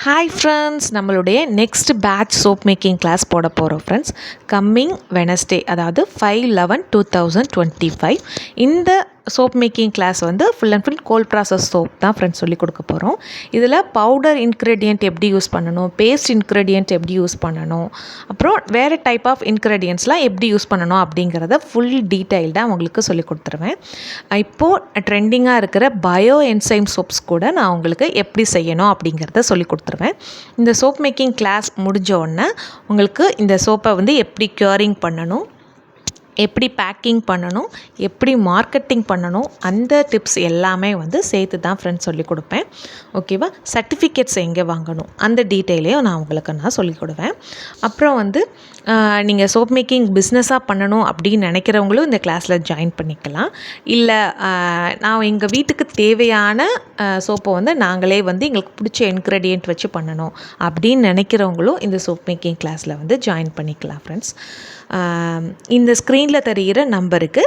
Hi friends, நம்மளுடைய next batch soap making class போட போகிறோம் ஃப்ரெண்ட்ஸ். கம்மிங் வெனஸ்டே, அதாவது 5/11/2025 இந்த சோப் மேக்கிங் கிளாஸ் வந்து full and full cold process soap தான் ஃப்ரெண்ட்ஸ் சொல்லி கொடுக்க போகிறோம். இதில் பவுடர் இன்க்ரீடியன்ட் எப்படி யூஸ் பண்ணணும், பேஸ்ட் இன்க்ரீடியன்ட் எப்படி யூஸ் பண்ணணும், அப்புறம் வேறு டைப் ஆஃப் இன்க்ரீடியன்ட்ஸ்லாம் எப்படி யூஸ் பண்ணணும் அப்படிங்கிறத ஃபுல் டீட்டெயில்டாக உங்களுக்கு சொல்லி கொடுத்துருவேன். இப்போது ட்ரெண்டிங்காக இருக்கிற பயோ என்சைம் சோப்ஸ் கூட நான் உங்களுக்கு எப்படி செய்யணும் அப்படிங்கிறத சொல்லி கொடுத்துருவேன். இந்த சோப் மேக்கிங் கிளாஸ் முடிஞ்ச உடனே உங்களுக்கு இந்த சோப்பை வந்து எப்படி க்யூரிங் பண்ணணும், எப்படி பேக்கிங் பண்ணணும், எப்படி மார்க்கெட்டிங் பண்ணணும், அந்த டிப்ஸ் எல்லாமே வந்து சேர்த்து தான் ஃப்ரெண்ட்ஸ் சொல்லிக் கொடுப்பேன். ஓகேவா? சர்டிஃபிகேட்ஸ் எங்கே வாங்கணும் அந்த டீட்டெயிலையும் நான் சொல்லிக் கொடுவேன். அப்புறம் வந்து நீங்கள் சோப் மேக்கிங் பிஸ்னஸாக பண்ணணும் அப்படின்னு நினைக்கிறவங்களும் இந்த கிளாஸில் ஜாயின் பண்ணிக்கலாம். இல்லை நான் எங்கள் வீட்டுக்கு தேவையான சோப்பை வந்து நாங்களே வந்து எங்களுக்கு பிடிச்ச இன்க்ரீடியன்ட் வச்சு பண்ணணும் அப்படின்னு நினைக்கிறவங்களும் இந்த சோப் மேக்கிங் கிளாஸில் வந்து ஜாயின் பண்ணிக்கலாம் ஃப்ரெண்ட்ஸ். இந்த ஸ்க்ரீனில் தெரிகிற நம்பருக்கு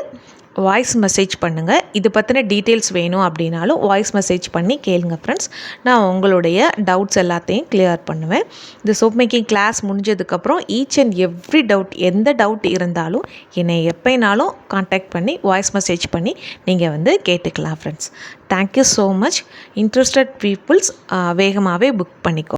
வாய்ஸ் மெசேஜ் பண்ணுங்கள். இது பற்றின டீட்டெயில்ஸ் வேணும் அப்படின்னாலும் வாய்ஸ் மெசேஜ் பண்ணி கேளுங்க ஃப்ரெண்ட்ஸ். நான் உங்களுடைய டவுட்ஸ் எல்லாத்தையும் கிளியர் பண்ணுவேன். இந்த சோப் மேக்கிங் கிளாஸ் முடிஞ்சதுக்கப்புறம் ஈச் அண்ட் எவ்ரி டவுட், எந்த டவுட் இருந்தாலும் என்னை எப்போனாலும் காண்டாக்ட் பண்ணி வாய்ஸ் மெசேஜ் பண்ணி நீங்கள் வந்து கேட்டுக்கலாம் friends. Thank you so much. Interested peoples வேகமாகவே புக் பண்ணிக்கோ.